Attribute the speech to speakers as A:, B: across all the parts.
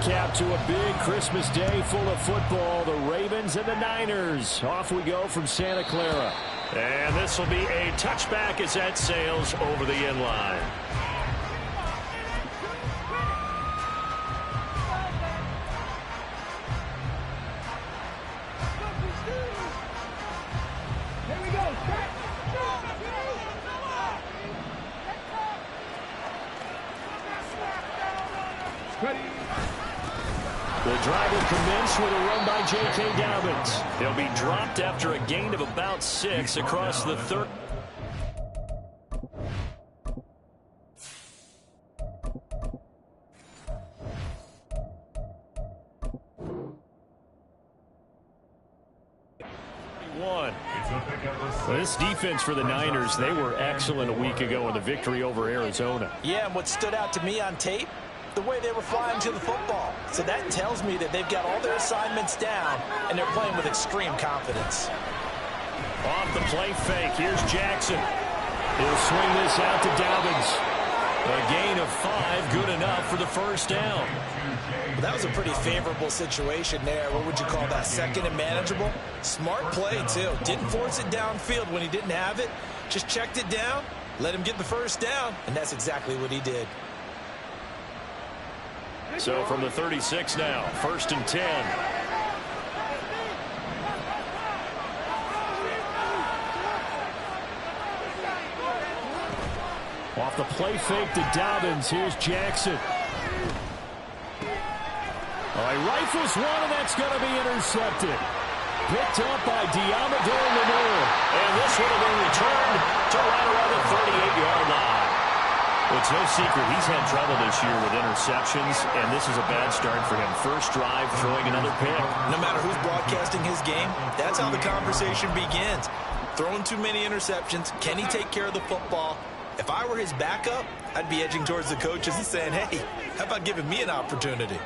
A: nightcap to a big Christmas day full of football. The Ravens and the Niners. Off we go from Santa Clara.
B: And this will be a touchback as that sails over the end line.
A: The drive will commence with a run by J.K. Dobbins.
B: They'll be dropped after a gain of about 6 across the third.
A: This defense for the Niners, they were excellent a week ago in the victory over Arizona.
C: Yeah, and what stood out to me on tape, the way they were flying to the football. So that tells me that they've got all their assignments down, and they're playing with extreme confidence.
A: Off the play fake, here's Jackson. He'll swing this out to Dobbins. A gain of 5, good enough for the first down.
C: Well, that was a pretty favorable situation there. What would you call that? Second and manageable? Smart play, too. Didn't force it downfield when he didn't have it. Just checked it down, let him get the first down, and that's exactly what he did.
A: So from the 36 now, 1st and 10. Off the play fake to Dobbins. Here's Jackson. All right, rifles one, and that's going to be intercepted. Picked up by Diamador Lenore.
B: And this one will be returned to right around the 38-yard line.
A: Well, it's no secret he's had trouble this year with interceptions, and this is a bad start for him. First drive, throwing another pick.
C: No matter who's broadcasting his game, that's how the conversation begins. Throwing too many interceptions. Can he take care of the football? If I were his backup, I'd be edging towards the coaches and saying, hey, how about giving me an opportunity?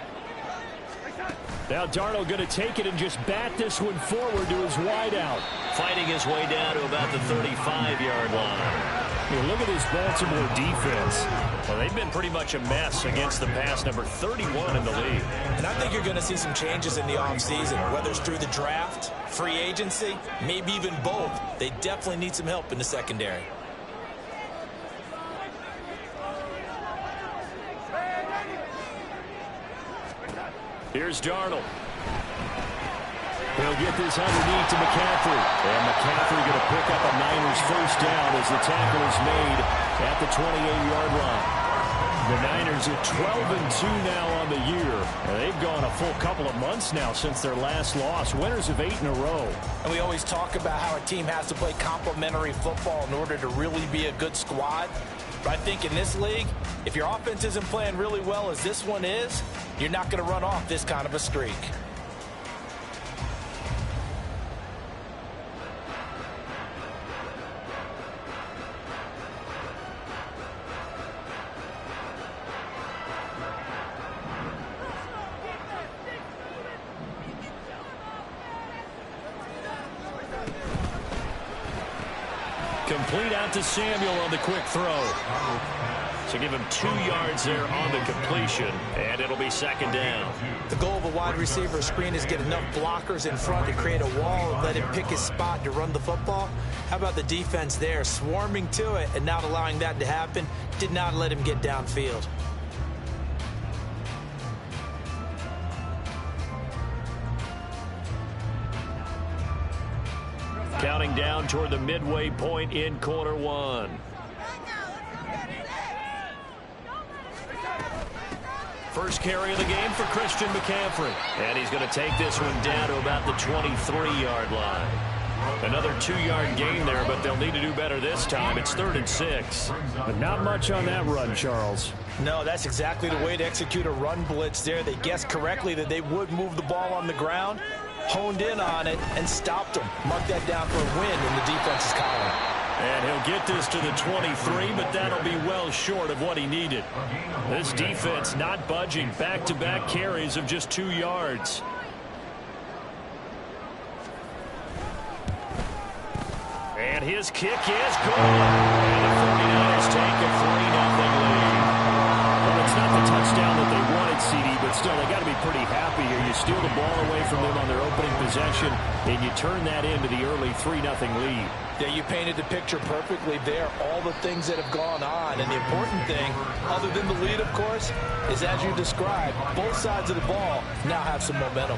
A: Now Darnold going to take it and just bat this one forward to his wideout.
B: Fighting his way down to about the 35-yard line.
A: Here, look at this Baltimore defense.
B: Well, they've been pretty much a mess against the pass, number 31 in the league.
C: And I think you're going to see some changes in the offseason, whether it's through the draft, free agency, maybe even both. They definitely need some help in the secondary.
A: Here's Darnold. He'll get this underneath to McCaffrey. And McCaffrey going to pick up a Niners first down as the tackle is made at the 28-yard line. The Niners at 12-2 now on the year. And they've gone a full couple of months now since their last loss. Winners of 8 in a row.
C: And we always talk about how a team has to play complementary football in order to really be a good squad. But I think in this league, if your offense isn't playing really well as this one is, you're not going to run off this kind of a streak.
A: Complete out to Samuel on the quick throw. So give him 2 yards there on the completion, and it'll be second down.
C: The goal of a wide receiver screen is get enough blockers in front to create a wall and let him pick his spot to run the football. How about the defense there, swarming to it and not allowing that to happen? Did not let him get downfield.
A: Counting down toward the midway point in quarter one. First carry of the game for Christian McCaffrey. And he's going to take this one down to about the 23-yard line. Another 2-yard gain there, but they'll need to do better this time. It's 3rd and 6. But not much on that run, Charles.
C: No, that's exactly the way to execute a run blitz there. They guessed correctly that they would move the ball on the ground, honed in on it, and stopped them. Mark that down for a win in the defense's column.
A: And he'll get this to the 23, but that'll be well short of what he needed. This defense not budging. Back-to-back carries of just 2 yards. And his kick is good. And the 49ers take a 3-0 lead. Well, the It's not the touchdown that they wanted, CD, but still, they got to be pretty happy here. You steal the ball away from them on their opening possession, and you turn that into the early 3-0 lead.
C: Yeah, you painted the picture perfectly there, all the things that have gone on. And the important thing, other than the lead, of course, is as you described, both sides of the ball now have some momentum.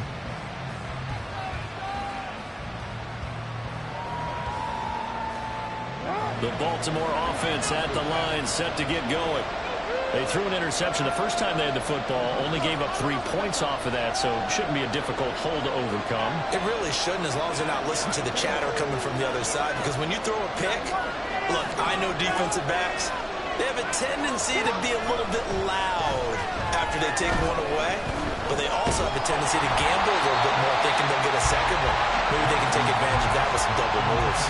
A: The Baltimore offense at the line, set to get going. They threw an interception the first time they had the football, only gave up 3 points off of that, so it shouldn't be a difficult hole to overcome.
C: It really shouldn't, as long as they're not listening to the chatter coming from the other side, because when you throw a pick, look, I know defensive backs, they have a tendency to be a little bit loud after they take one away, but they also have a tendency to gamble a little bit more, thinking they'll get a second one. Maybe they can take advantage of that with some double moves.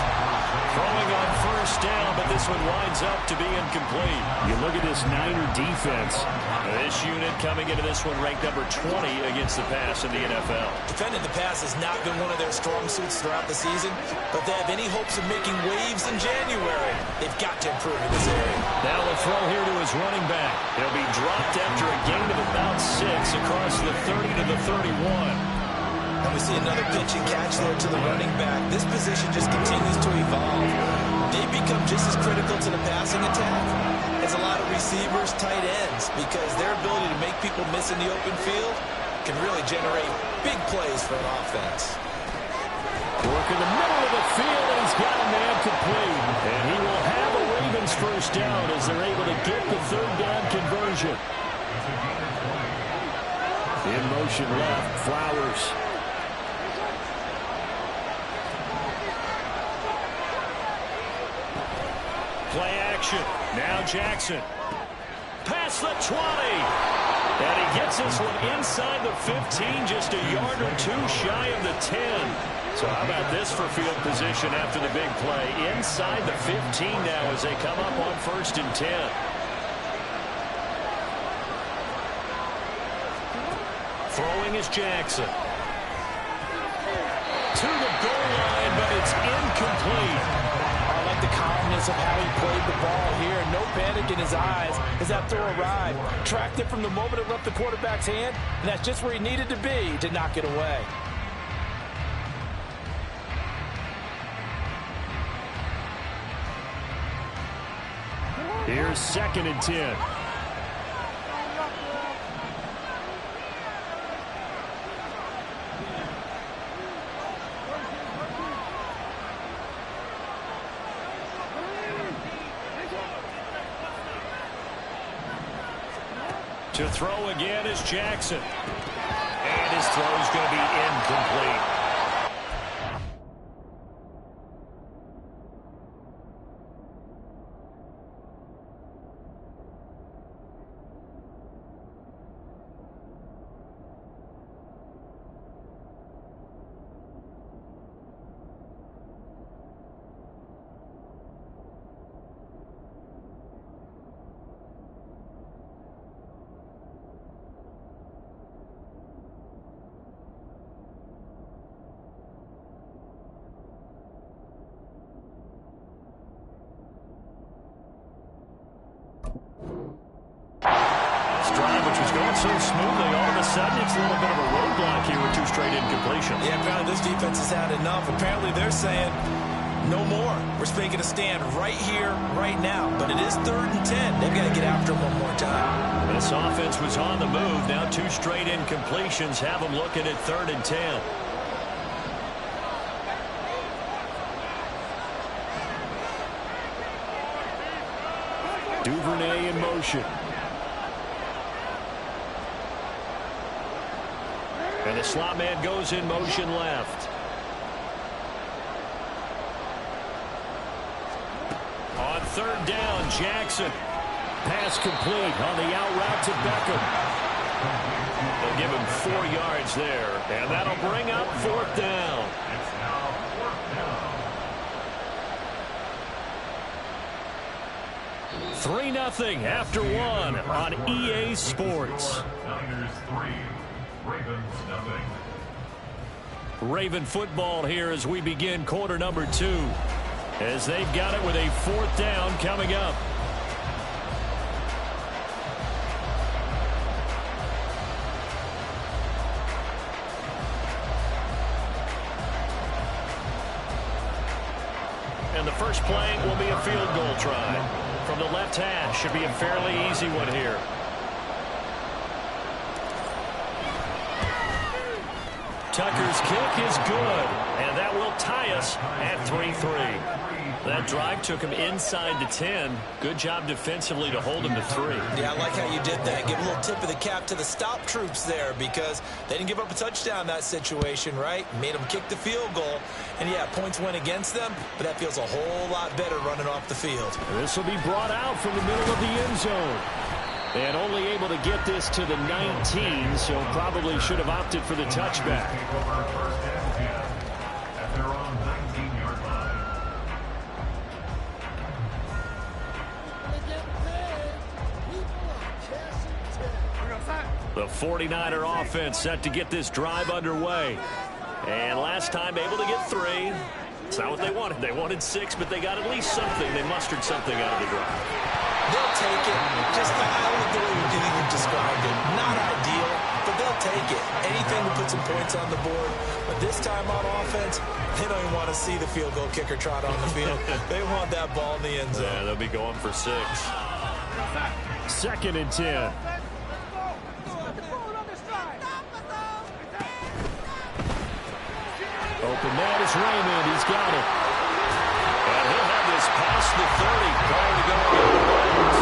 A: Throwing on first down, but this one winds up to be incomplete. You look at this Niner defense. This unit coming into this one ranked number 20 against the pass in the NFL.
C: Defending the pass has not been one of their strong suits throughout the season, but if they have any hopes of making waves in January, they've got to improve in this area.
A: Now the throw here to his running back. He'll be dropped after a gain of about 6 across the 30 to the 31.
C: And we see another pitch and catch there to the running back. This position just continues to evolve. They become just as critical to the passing attack as a lot of receivers, tight ends, because their ability to make people miss in the open field can really generate big plays for an offense.
A: Work in the middle of the field, and he's got a man complete. And he will have a Ravens first down as they're able to get the third down conversion. In motion left, Flowers. Play action. Now Jackson. Past the 20. And he gets this one inside the 15, just a yard or two shy of the 10. So how about this for field position after the big play? Inside the 15 now as they come up on 1st and 10. Throwing is Jackson. To the goal line, but it's incomplete.
C: I like the calmness of how he played the ball here. No panic in his eyes as that throw arrived. Tracked it from the moment it left the quarterback's hand, and that's just where he needed to be to knock it away.
A: Here's 2nd and 10. To throw again is Jackson. And his throw is going to be incomplete. So smoothly, all of a sudden it's a little bit of a roadblock here with 2 straight incompletions.
C: Yeah, apparently this defense has had enough. Apparently they're saying no more. We're making a stand right here, right now. But it is 3rd and 10. They've got to get after him one more time.
A: This offense was on the move. Now 2 straight incompletions have them looking at 3rd and 10. Duvernay in motion. And the slot man goes in motion left. On 3rd down, Jackson. Pass complete on the out route to Beckham. They'll give him 4 yards there, and that'll bring up 4th down. Three 3-0 after 1 on EA Sports.
D: Niners 3, Ravens nothing.
A: Raven football here as we begin quarter number 2. As they've got it with a 4th down coming up.
B: the first play will be a field goal try. From the left hash, should be a fairly easy one here. Tucker's kick is good, and that will tie us at 3-3. That drive took him inside the 10. Good job defensively to hold him to 3.
C: Yeah, I like how you did that. Give a little tip of the cap to the stop troops there because they didn't give up a touchdown in that situation, right? Made them kick the field goal. And, yeah, points went against them, but that feels a whole lot better running off the field.
A: This will be brought out from the middle of the end zone. And only able to get this to the 19, so probably should have opted for the touchback.
B: The 49er offense set to get this drive underway. And last time able to get 3. It's not what they wanted. They wanted 6, but they got at least something. They mustered something out of the drive.
C: They'll take it. Just I like the way you described it. Not ideal, but they'll take it. Anything to put some points on the board. But this time on offense, they don't even want to see the field goal kicker trot on the field. They want that ball in the end zone.
B: Yeah, they'll be going for 6.
A: 2nd and 10. Open man is Raymond. He's got it.
B: And he'll have this past the 30 prior to going to the lines.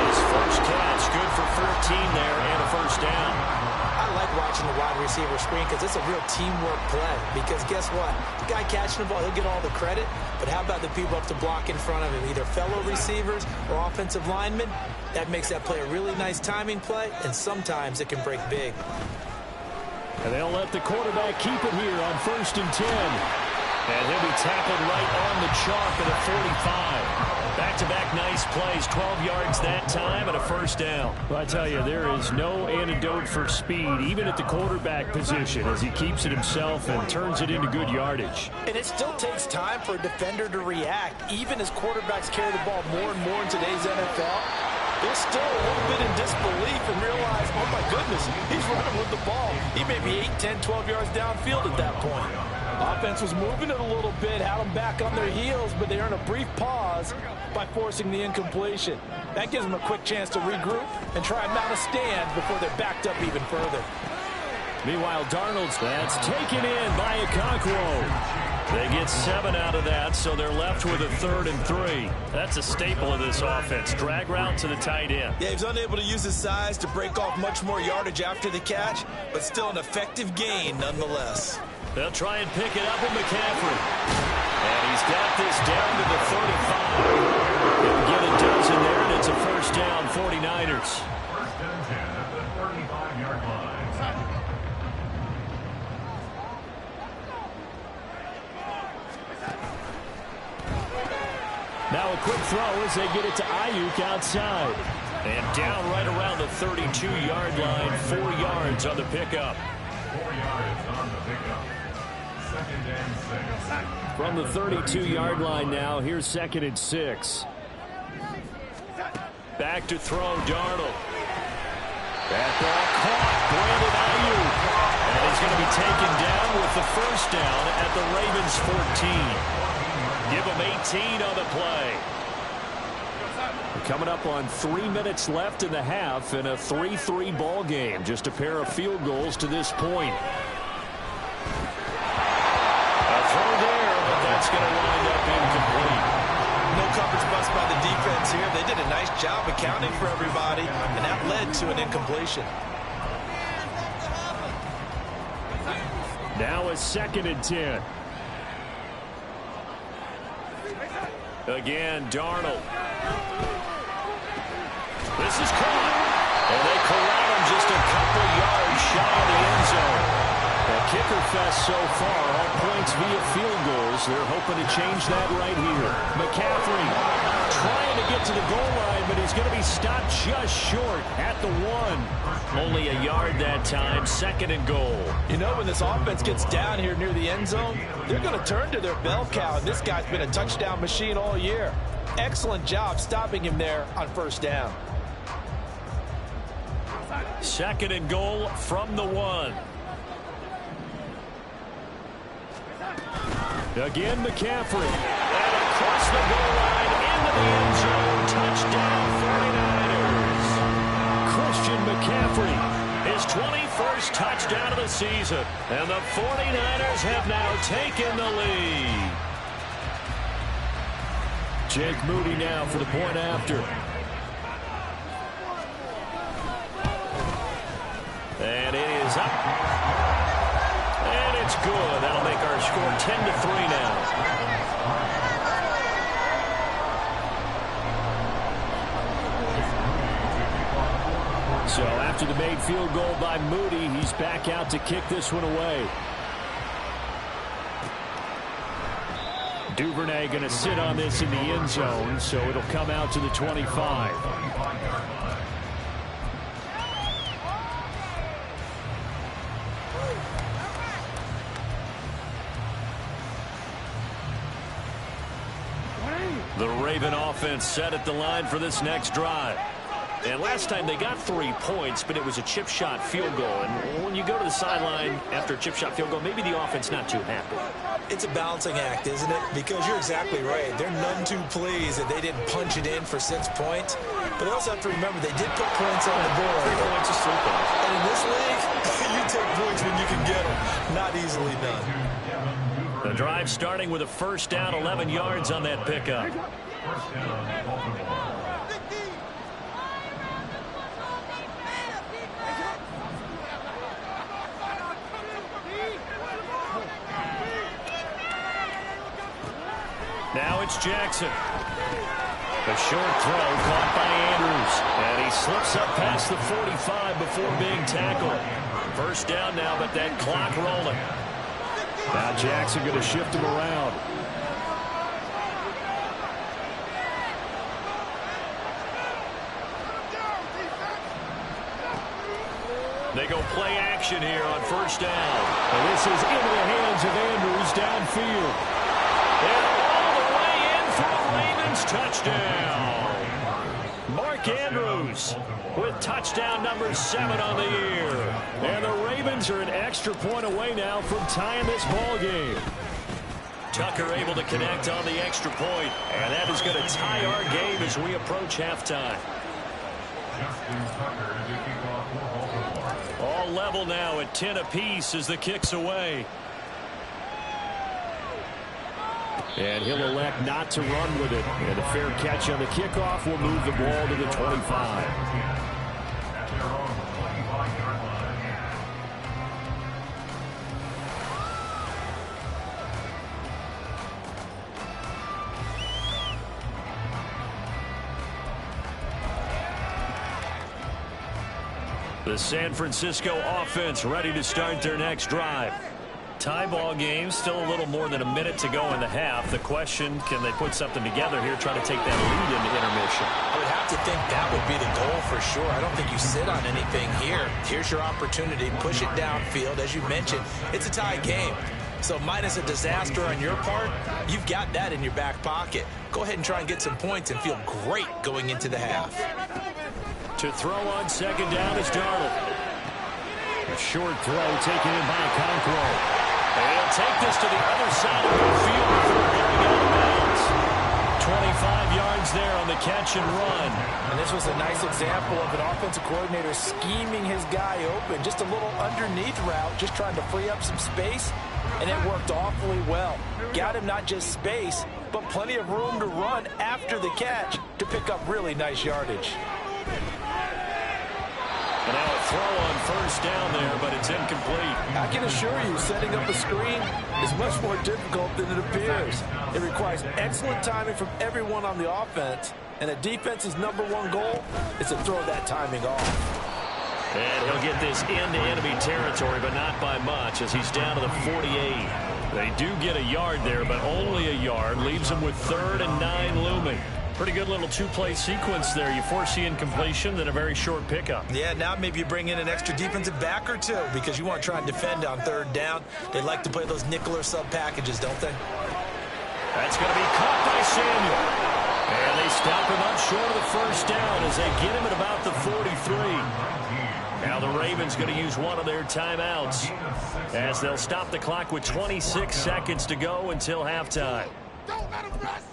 B: His first catch, good for 14 there and a first down.
C: I like watching the wide receiver screen because it's a real teamwork play. Because guess what? The guy catching the ball, he'll get all the credit. But how about the people up to block in front of him, either fellow receivers or offensive linemen? That makes that play a really nice timing play, and sometimes it can break big.
A: And they'll let the quarterback keep it here on 1st and 10.
B: And he'll be tackled right on the chalk at a 45. Back-to-back nice plays, 12 yards that time and a first down.
A: Well, I tell you, there is no antidote for speed, even at the quarterback position, as he keeps it himself and turns it into good yardage.
C: And it still takes time for a defender to react, even as quarterbacks carry the ball more and more in today's NFL. They're still a little bit in disbelief and realize, oh, my goodness, he's running with the ball. He may be 8, 10, 12 yards downfield at that point. Offense was moving it a little bit, had them back on their heels, but they earned a brief pause by forcing the incompletion. That gives them a quick chance to regroup and try and mount a stand before they're backed up even further.
A: Meanwhile, Darnold's that's taken in by Okonkwo.
B: They get 7 out of that, so they're left with a 3rd and 3. That's a staple of this offense. Drag route to the tight end.
C: Yeah, he's unable to use his size to break off much more yardage after the catch, but still an effective gain nonetheless.
B: They'll try and pick it up with McCaffrey. And he's got this down to the 35. He'll get a dozen there, and it's a first down, 49ers.
D: 1st and 10 at the 35-yard line.
A: Now a quick throw as they get it to Ayuk outside.
B: And down right around the 32-yard line, 4 yards on the pickup.
D: 4 yards on the pickup. 2nd and 6.
A: From the 32-yard line now, here's 2nd and 6.
B: Back to throw, Darnold.
A: That ball caught, Brandon Ayuk.
B: And he's going to be taken down with the first down at the Ravens 14. Give him 18 on the play.
A: We're coming up on 3 minutes left in the half in a 3-3 ball game. Just a pair of field goals to this point.
B: A throw there, but that's going to wind up incomplete.
C: No coverage bust by the defense here. They did a nice job accounting for everybody, and that led to an incompletion.
A: Now a 2nd and 10.
B: Again, Darnold. This is caught. And they corral him just a couple yards shy of the end zone.
A: The kicker fest so far, all points via field goals. They're hoping to change that right here. McCaffrey trying to get to the goal line, but he's going to be stopped just short at the 1.
B: Only a yard that time, 2nd and goal.
C: You know, when this offense gets down here near the end zone, they're going to turn to their bell cow, and this guy's been a touchdown machine all year. Excellent job stopping him there on first down.
B: 2nd and goal from the 1.
A: Again, McCaffrey.
B: And a across the goal line into the end zone. Touchdown 49ers.
A: Christian McCaffrey.
B: His 21st touchdown of the season. And the 49ers have now taken the lead.
A: Jake Moody now for the point after.
B: And it is up. And it's good. That'll make our score 10-3 now.
A: So after the made field goal by Moody, he's back out to kick this one away. Duvernay going to sit on this in the end zone, so it'll come out to the 25.
B: The Raven offense set at the line for this next drive. And last time they got 3 points, but it was a chip shot field goal. And when you go to the sideline after a chip shot field goal, maybe the offense not too happy.
C: It's a balancing act, isn't it? Because you're exactly right. They're none too pleased that they didn't punch it in for 6 points. But they also have to remember they did put points on the board.
B: 3 points is 3 points.
C: And in this league, you take points when you can get them. Not easily done.
B: The drive starting with a first down, 11 yards on that pickup.
D: First down, Baltimore.
B: Now it's Jackson. A short throw caught by Andrews. And he slips up past the 45 before being tackled. First down now, but that clock rolling.
A: Now Jackson going to shift him around.
B: They go play action here on first down.
A: And this is into the hands of Andrews downfield.
B: And all the way in for a Ravens touchdown. Mark Andrews with touchdown number 7 on the year.
A: And the Ravens are an extra point away now from tying this ball game.
B: Tucker able to connect on the extra point, and that is going to tie our game as we approach halftime.
D: Justin Tucker to kick off for Baltimore.
B: All level now at 10 apiece as the kick's away.
A: And he'll elect not to run with it. And a fair catch on the kickoff will move the ball to the 25.
D: At their own 25-yard line.
B: The San Francisco offense ready to start their next drive. Tie ball game, still a little more than a minute to go in the half. The question, can they put something together here, try to take that lead into intermission?
C: I would have to think that would be the goal for sure. I don't think you sit on anything here. Here's your opportunity. Push it downfield. As you mentioned, it's a tie game. So minus a disaster on your part, you've got that in your back pocket. Go ahead and try and get some points and feel great going into the half.
B: To throw on second down is Darnold.
A: A short throw taken in by Conquo.
B: And he'll take this to the other side of the field before going out of bounds. 25 yards there on the catch and run.
C: And this was a nice example of an offensive coordinator scheming his guy open. Just a little underneath route, just trying to free up some space. And it worked awfully well. Got him not just space, but plenty of room to run after the catch to pick up really nice yardage.
B: And now a throw on first down there, but it's incomplete.
C: I can assure you, setting up a screen is much more difficult than it appears. It requires excellent timing from everyone on the offense, and a defense's #1 goal is to throw that timing off.
B: And he'll get this into enemy territory, but not by much, as he's down to the 48. They do get a yard there, but only a yard. Leaves him with 3rd and 9 looming. Pretty good little two-play sequence there. You force the incompletion, then a very short pickup.
C: Yeah, now maybe you bring in an extra defensive back or two because you want to try and defend on 3rd down. They like to play those nickel or sub packages, don't they?
B: That's going to be caught by Samuel. And they stop him up short of the first down as they get him at about the 43. Now the Ravens going to use one of their timeouts as they'll stop the clock with 26 seconds to go until halftime.
E: Don't let him rest.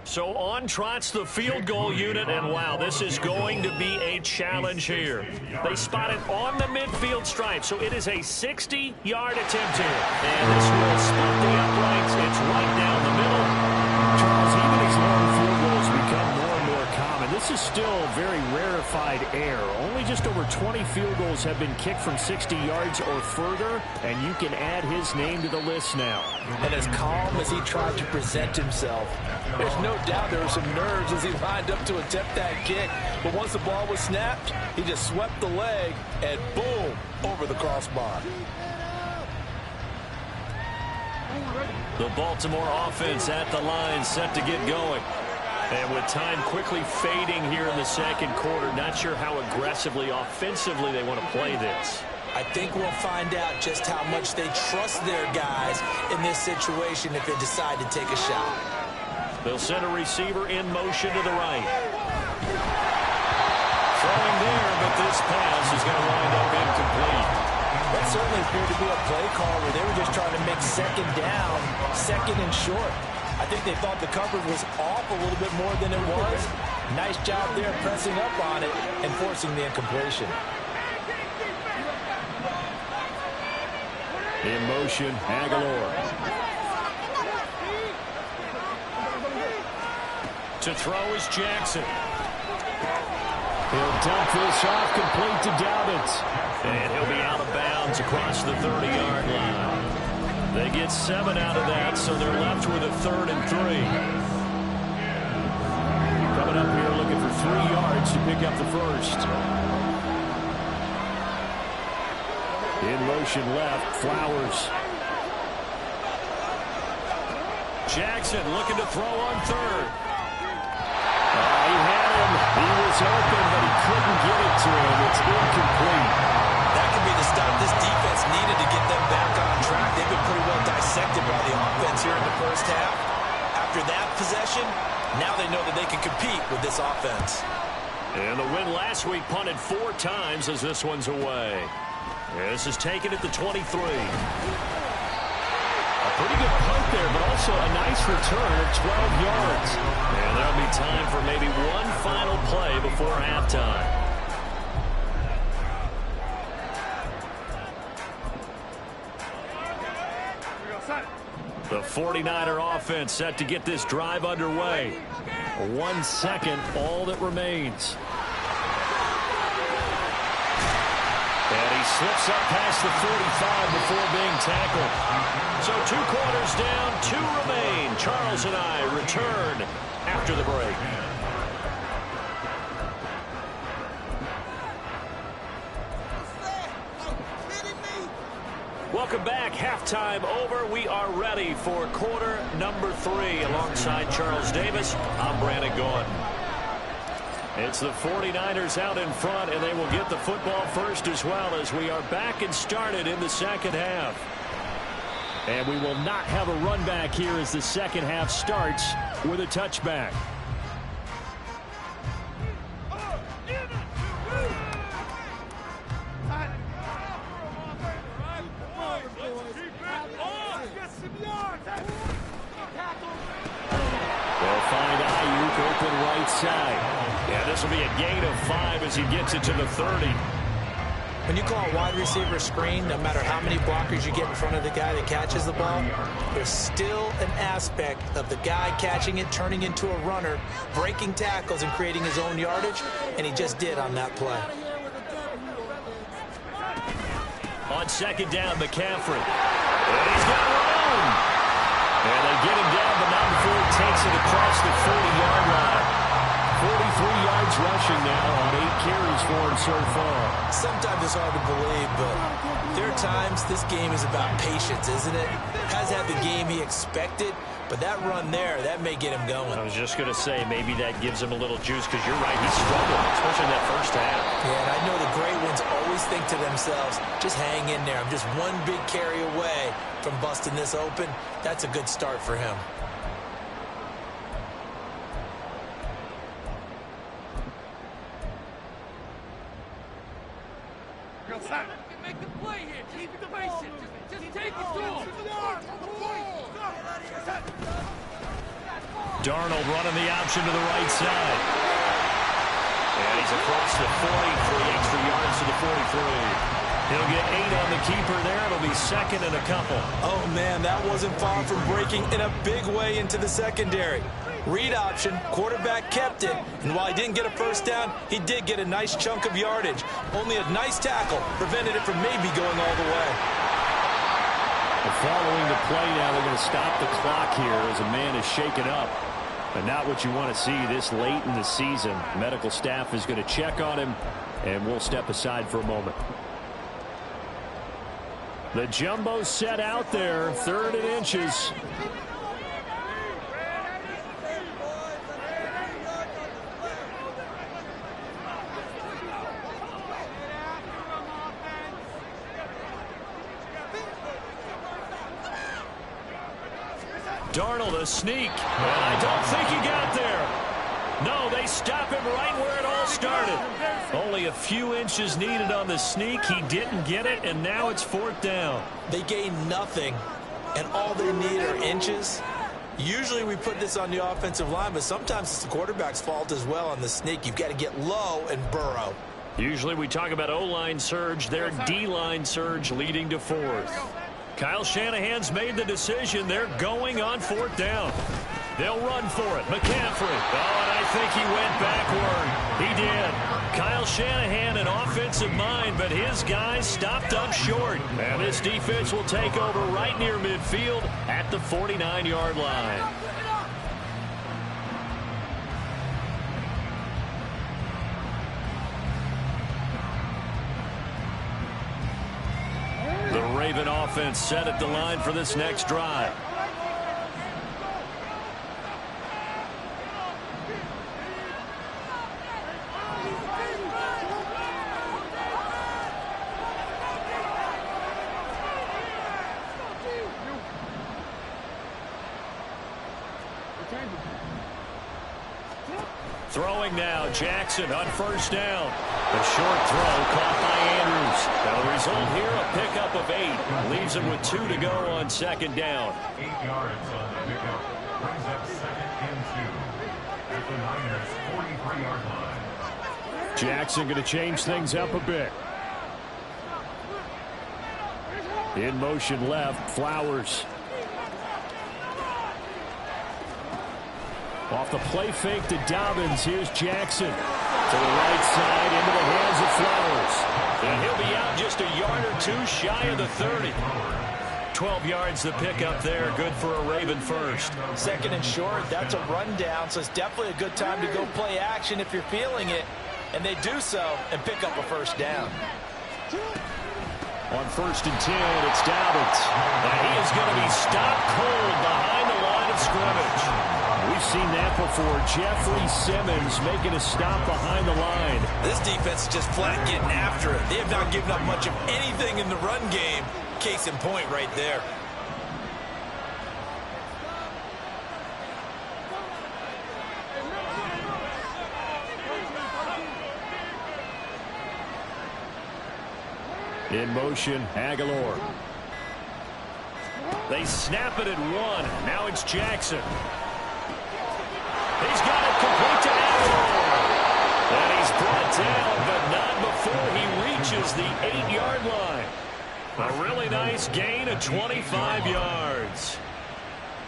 B: So on trots the field goal unit, and wow, this is going to be a challenge here. They spot it on the midfield stripe, so it is a 60-yard attempt here. And this will spot the uprights. It's right down the middle.
A: Charles, even as long field goals become more and more common, this is still very rarefied air. Only just over 20 field goals have been kicked from 60 yards or further, and you can add his name to the list now.
C: And as calm as he tried to present himself, there's no doubt there were some nerves as he lined up to attempt that kick. But once the ball was snapped, he just swept the leg and boom, over the crossbar.
B: The Baltimore offense at the line, set to get going. And with time quickly fading here in the second quarter, not sure how aggressively, offensively they want to play this.
C: I think we'll find out just how much they trust their guys in this situation if they decide to take a shot.
B: They'll send a receiver in motion to the right. Throwing there, but this pass is going to wind up incomplete.
C: That certainly appeared to be a play call where they were just trying to make second down, second and short. I think they thought the coverage was off a little bit more than it was. Nice job there pressing up on it and forcing the incompletion.
A: In motion, Aguilar.
B: To throw is Jackson.
A: He'll dump this off, complete to Dobbins.
B: And he'll be out of bounds across the 30-yard line. They get 7 out of that, so they're left with a 3rd and 3.
A: Coming up here looking for 3 yards to pick up the first. In motion left, Flowers.
B: Jackson looking to throw on 3rd.
A: He had him. He was open, but he couldn't get it to him. It's incomplete.
C: That could be the stop this defense needed to get them back on track. They've been pretty well dissected by the offense here in the first half. After that possession, now they know that they can compete with this offense.
B: And the win last week punted 4 times as this one's away. This is taken at the 23.
A: A pretty good punt there, but also a nice return of 12 yards.
B: And there'll be time for maybe one final play before halftime. The 49er offense set to get this drive underway. 1 second, all that remains. And he slips up past the 45 before being tackled. So 2 quarters down, 2 remain. Charles and I return after the break. Welcome back. Halftime over. We are ready for quarter number 3. Alongside Charles Davis, I'm Brandon Gaudin. It's the 49ers out in front, and they will get the football first as well as we are back and started in the second half.
A: And we will not have a run back here as the second half starts with a touchback. They'll find Ayuk open right side.
B: Yeah, this will be a gain of 5 as he gets it to the 30.
C: When you call a wide receiver screen, no matter how many blockers you get in front of the guy that catches the ball, there's still an aspect of the guy catching it, turning into a runner, breaking tackles and creating his own yardage, and he just did on that play.
B: On second down, McCaffrey. And he's got room. And they get him down, but not before he takes it across the 40-yard line. 43 yards rushing now on 8 carries for him so far.
C: Sometimes it's hard to believe, but there are times this game is about patience, isn't it? Has had the game he expected, but that run there, that may get him going.
B: I was just going to say, maybe that gives him a little juice, because you're right, he struggled, especially in that first half.
C: Yeah, and I know the great ones always think to themselves, just hang in there. I'm just one big carry away from busting this open. That's a good start for him.
E: Make the play here. Keep the patient. Just take it to him.
B: Darnold running the option to the right side. And he's across the 40 for extra yards to the 43. He'll get 8 on the keeper there. It'll be second and a couple.
C: Oh, man, that wasn't far from breaking in a big way into the secondary. Read option, quarterback kept it, and while he didn't get a first down, he did get a nice chunk of yardage. Only a nice tackle prevented it from maybe going all the way.
A: Following the play now, they're going to stop the clock here as a man is shaken up. But not what you want to see this late in the season. Medical staff is going to check on him, and we'll step aside for a moment. The jumbo set out there, 3rd and inches.
B: Darnold a sneak, and I don't think he got there. No, they stop him right where it all started. Only a few inches needed on the sneak. He didn't get it, and now it's 4th down.
C: They gained nothing, and all they need are inches. Usually we put this on the offensive line, but sometimes it's the quarterback's fault as well on the sneak. You've got to get low and burrow.
B: Usually we talk about O-line surge, their D-line surge leading to 4th. Kyle Shanahan's made the decision. They're going on 4th down. They'll run for it. McCaffrey. Oh, and I think he went backward. He did. Kyle Shanahan, an offensive mind, but his guys stopped up short. And this defense will take over right near midfield at the 49-yard line. The Raven offense set at the line for this next drive. Throwing now, Jackson on 1st down. The short throw caught by Andrews. Now the result here, a pickup of 8. Leaves him with 2 to go on 2nd down.
D: 8 yards on the pickup. Brings up 2nd and 2. At the Niners' 43-yard line.
A: Jackson going to change things up a bit. In motion left, Flowers. Off the play fake to Dobbins. Here's Jackson. To the right side, into the hands of Flowers.
B: And he'll be out just a yard or 2 shy of the 30. 12 yards the pickup there. Good for a Raven first.
C: 2nd and short, that's a rundown, so it's definitely a good time to go play action if you're feeling it. And they do so and pick up a 1st down.
A: On 1st and 10, it's Dobbins.
B: And he is going to be stopped cold behind the line of scrimmage.
A: We've seen that before. Jeffrey Simmons making a stop behind the line.
C: This defense is just flat getting after it. They have not given up much of anything in the run game. Case in point right there.
A: In motion, Aguilar.
B: They snap it at 1. Now it's Jackson. He's got it complete to Aguilar. And he's brought down, but not before he reaches the 8-yard line. A really nice gain of 25 yards.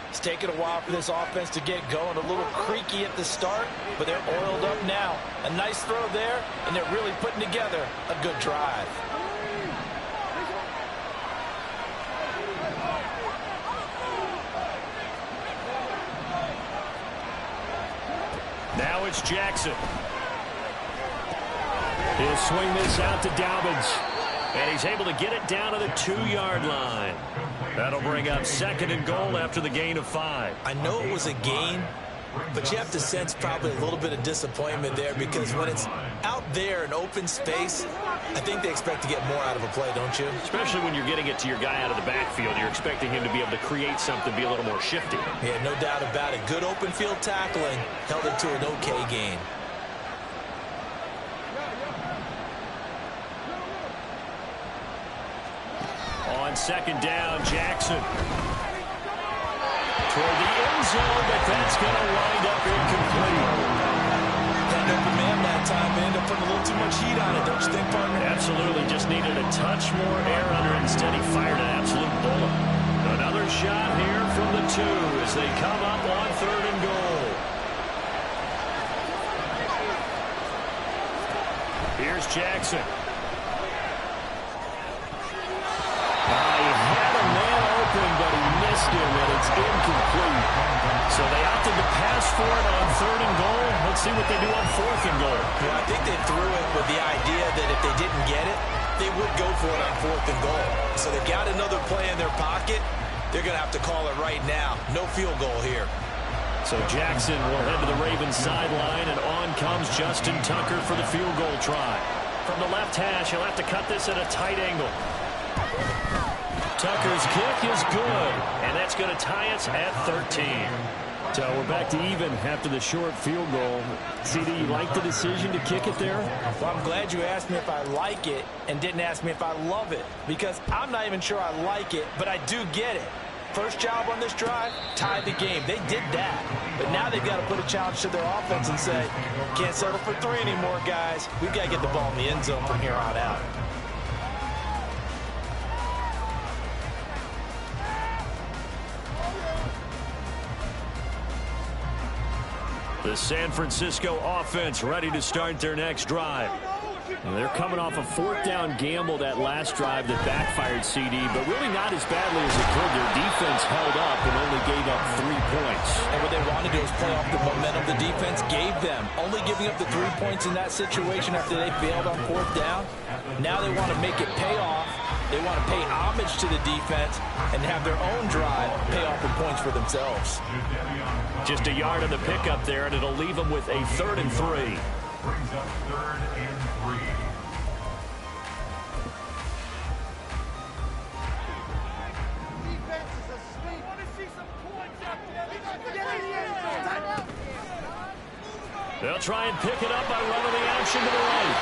C: It's taken a while for this offense to get going. A little creaky at the start, but they're oiled up now. A nice throw there, and they're really putting together a good drive.
B: Now it's Jackson.
A: He'll swing this out to Dobbins.
B: And he's able to get it down to the 2-yard line. That'll bring up 2nd and goal after the gain of 5.
C: I know it was a gain, but you have to sense probably a little bit of disappointment there because when it's out there in open space, I think they expect to get more out of a play, don't you?
B: Especially when you're getting it to your guy out of the backfield. You're expecting him to be able to create something, be a little more shifty.
C: Yeah, no doubt about it. Good open field tackling held it to an okay gain.
B: On 2nd down, Jackson. toward the end zone, but that's going to wind up incomplete.
C: That open man that time, they end up putting a little too much heat on it, don't you think, partner?
B: Absolutely, just needed a touch more air under it. Instead, he fired an absolute bullet. Another shot here from the 2 as they come up on 3rd and goal. Here's Jackson. He had a man open, but he missed him, and it's incomplete. So they opted to pass for it on 3rd and goal. Let's see what they do on 4th and goal.
C: Well, I think they threw it with the idea that if they didn't get it, they would go for it on 4th and goal. So they've got another play in their pocket. They're going to have to call it right now. No field goal here.
B: So Jackson will head to the Ravens sideline, and on comes Justin Tucker for the field goal try. From the left hash, he'll have to cut this at a tight angle. Tucker's kick is good, and that's going to tie us at 13.
A: So we're back to even after the short field goal. CD, you like the decision to kick it there?
C: Well, I'm glad you asked me if I like it and didn't ask me if I love it, because I'm not even sure I like it, but I do get it. First job on this drive, tied the game. They did that. But now they've got to put a challenge to their offense and say, can't settle for 3 anymore, guys. We've got to get the ball in the end zone from here on out.
B: The San Francisco offense ready to start their next drive.
A: They're coming off a 4th down gamble that last drive that backfired CD, but really not as badly as it could. Their defense held up and only gave up 3 points.
C: And what they wanted to do was play off the momentum the defense gave them. Only giving up the 3 points in that situation after they failed on 4th down. Now they want to make it pay off. They want to pay homage to the defense and have their own drive pay off in points for themselves.
B: Just a yard of the pickup there, and it'll leave them with a 3rd and 3.
D: Brings up 3rd and 3.
B: They'll try and pick it up by running the action to the right.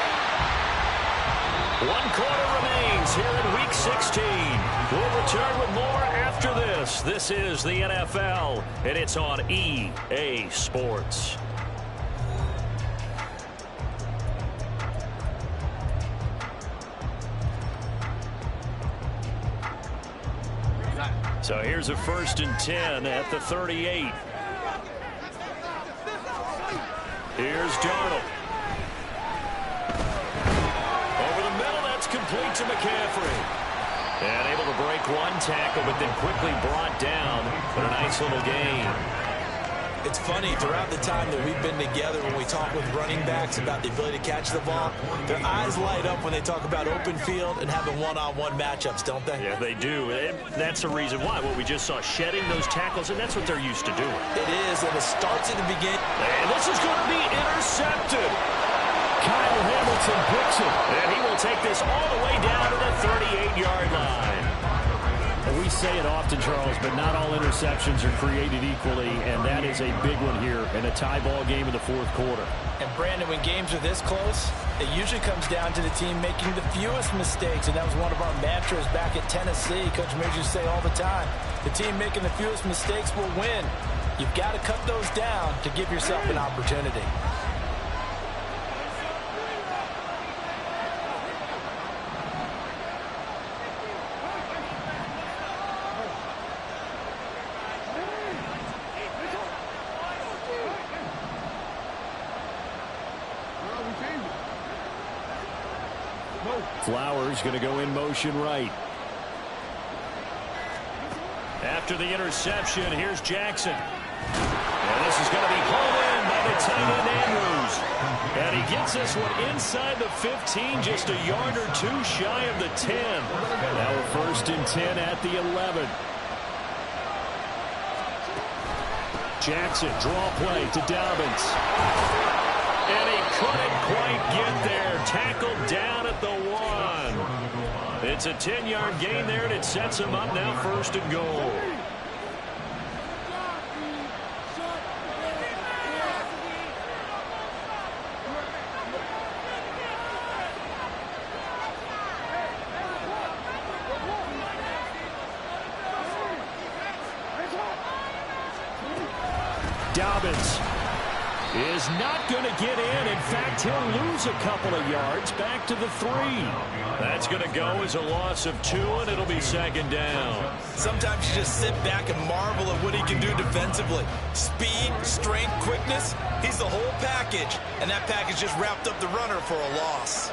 B: 1 quarter remains here in Week 16. We'll return with more after this. This is the NFL, and it's on EA Sports. So here's a 1st and 10 at the 38. Here's Darnold. Over the middle, that's complete to McCaffrey. And able to break 1 tackle, but then quickly brought down for a nice little gain.
C: It's funny, throughout the time that we've been together, when we talk with running backs about the ability to catch the ball, their eyes light up when they talk about open field and having one-on-one matchups, don't they?
B: Yeah, they do. And that's the reason why. What we just saw, shedding those tackles, and that's what they're used to doing.
C: It is, and it starts at the beginning.
B: And this is going to be intercepted.
A: Kyle Hamilton picks it.
B: And he will take this all the way down to the 38-yard line.
A: We say it often, Charles, but not all interceptions are created equally, and that is a big one here in a tie ball game in the 4th quarter.
C: And Brandon, when games are this close, it usually comes down to the team making the fewest mistakes, and that was one of our mantras back at Tennessee. Coach Mears used to say all the time, the team making the fewest mistakes will win. You've got to cut those down to give yourself an opportunity.
A: Flowers going to go in motion right.
B: After the interception, here's Jackson. And this is going to be hauled in by the tight end Andrews. And he gets this one inside the 15, just a yard or 2 shy of the 10.
A: Now a 1st and 10 at the 11. Jackson, draw play to Dobbins.
B: And he couldn't quite get there. Tackled down at the 1. It's a 10-yard gain there, and it sets him up now 1st and goal.
A: Dobbins is not going to get in. In fact, he'll lose a couple of yards back to the 3.
B: That's going to go as a loss of 2, and it'll be second down.
C: Sometimes you just sit back and marvel at what he can do defensively. Speed, strength, quickness, he's the whole package. And that package just wrapped up the runner for a loss.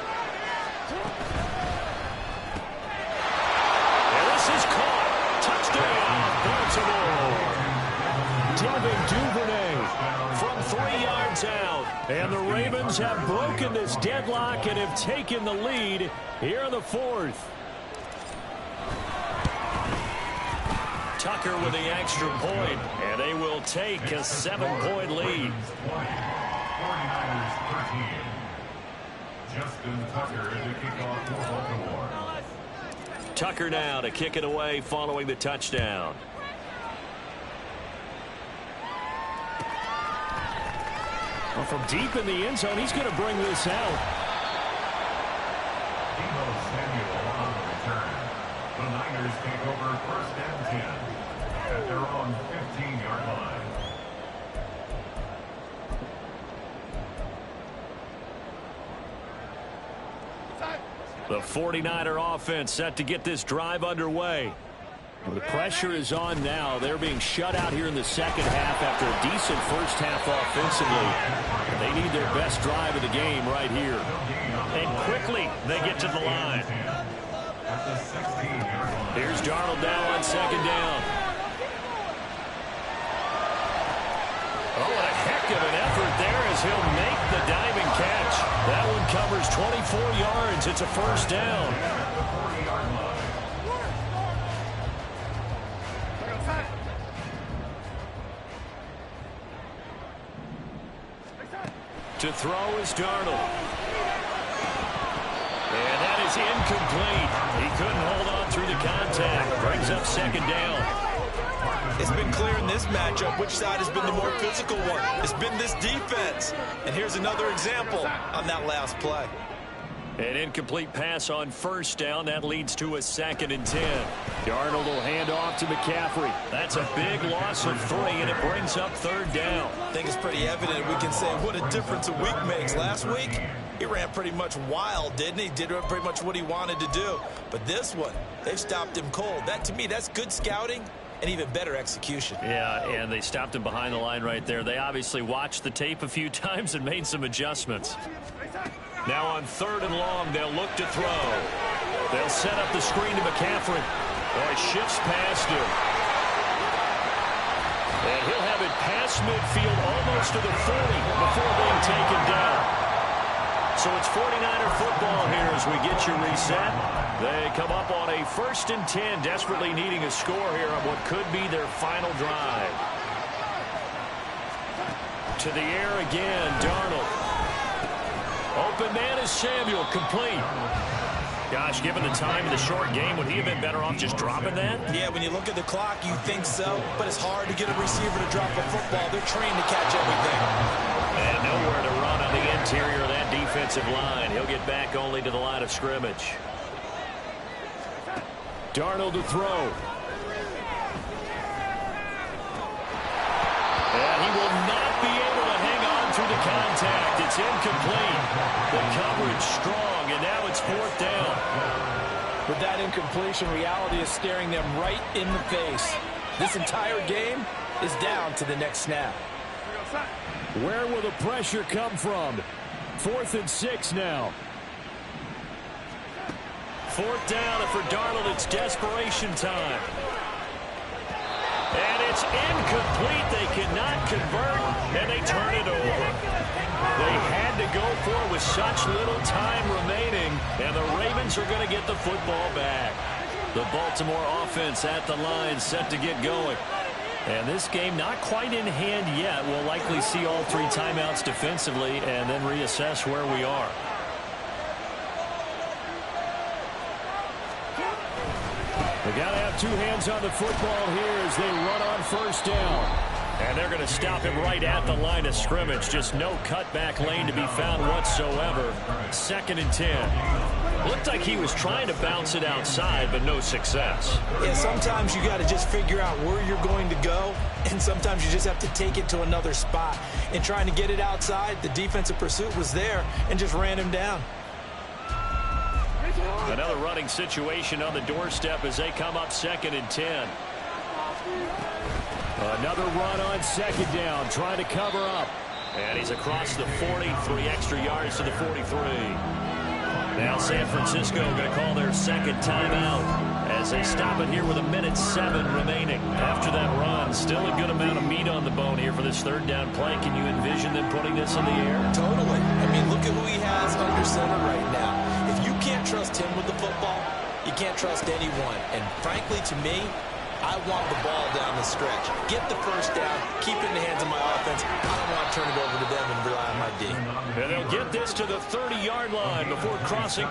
B: And this is caught. Touchdown, Baltimore.
A: Devin Duvernay from 3 yards out. And the Ravens have broken this deadlock and have taken the lead here in the 4th.
B: Tucker with the extra point, and they will take a 7-point lead.
D: 49ers 13. Justin Tucker is the kickoff for Baltimore.
B: Tucker now to kick it away following the touchdown.
A: Well, from deep in the end zone, he's going to bring this out.
D: Deebo Samuel on the return. The Niners take over 1st and 10 at their own 15-yard line.
B: The 49er offense set to get this drive underway.
A: Well, the pressure is on now. They're being shut out here in the second half after a decent first half offensively. They need their best drive of the game right here.
B: And quickly they get to the line.
A: Here's Darnold now on second down.
B: Oh, what a heck of an effort there as he'll make the diving catch.
A: That one covers 24 yards. It's a first down.
B: To throw is Darnold. And that is incomplete. He couldn't hold on through the contact. Brings up second down.
C: It's been clear in this matchup which side has been the more physical one. It's been this defense. And here's another example on that last play.
B: An incomplete pass on first down. That leads to a 2nd and 10.
A: Darnold will hand off to McCaffrey.
B: That's a big loss of 3, and it brings up 3rd down.
C: I think it's pretty evident we can say what a difference a week makes. Last week, he ran pretty much wild, didn't he? Did pretty much what he wanted to do. But this one, they stopped him cold. That, to me, that's good scouting and even better execution.
B: Yeah, and they stopped him behind the line right there. They obviously watched the tape a few times and made some adjustments. Now on 3rd and long, they'll look to throw. They'll set up the screen to McCaffrey. Oh, he shifts past him. And he'll have it past midfield almost to the 40 before being taken down. So it's 49er football here as we get you reset. They come up on a 1st and 10, desperately needing a score here on what could be their final drive. To the air again, Darnold. Open man is Samuel, complete. Gosh, given the time of the short game, would he have been better off just dropping that?
C: Yeah, when you look at the clock, you think so, but it's hard to get a receiver to drop a football. They're trained to catch everything.
B: And nowhere to run on the interior of that defensive line. He'll get back only to the line of scrimmage.
A: Darnold to throw.
B: And he will not be able to hang on through the contact. It's incomplete. The coverage strong, and now it's 4th down.
C: With that incompletion, reality is staring them right in the face. This entire game is down to the next snap.
A: Where will the pressure come from? 4th and 6 now.
B: 4th down, and for Darnold, it's desperation time. And it's incomplete. They cannot convert, and they turn it over. They had to go for it with such little time remaining, and the Ravens are going to get the football back. The Baltimore offense at the line set to get going. And this game not quite in hand yet. We'll likely see all 3 timeouts defensively and then reassess where we are.
A: They got to have 2 hands on the football here as they run on 1st down.
B: And they're going to stop him right at the line of scrimmage. Just no cutback lane to be found whatsoever. 2nd and 10. Looked like he was trying to bounce it outside, but no success.
C: Yeah, sometimes you got to just figure out where you're going to go, and sometimes you just have to take it to another spot. In trying to get it outside, the defensive pursuit was there and just ran him down.
B: Another running situation on the doorstep as they come up 2nd and 10.
A: Another run on 2nd down, trying to cover up.
B: And he's across the 40, 3 extra yards to the 43. Now San Francisco going to call their 2nd timeout as they stop it here with 1:07 remaining. After that run, still a good amount of meat on the bone here for this 3rd down play. Can you envision them putting this in the air?
C: Totally. I mean, look at who he has under center right now. If you can't trust him with the football, you can't trust anyone. And frankly, to me, I want the ball down the stretch. Get the first down, keep it in the hands of my offense. I don't want to turn it over to them and rely on my D.
B: And they'll get this to the 30-yard line before crossing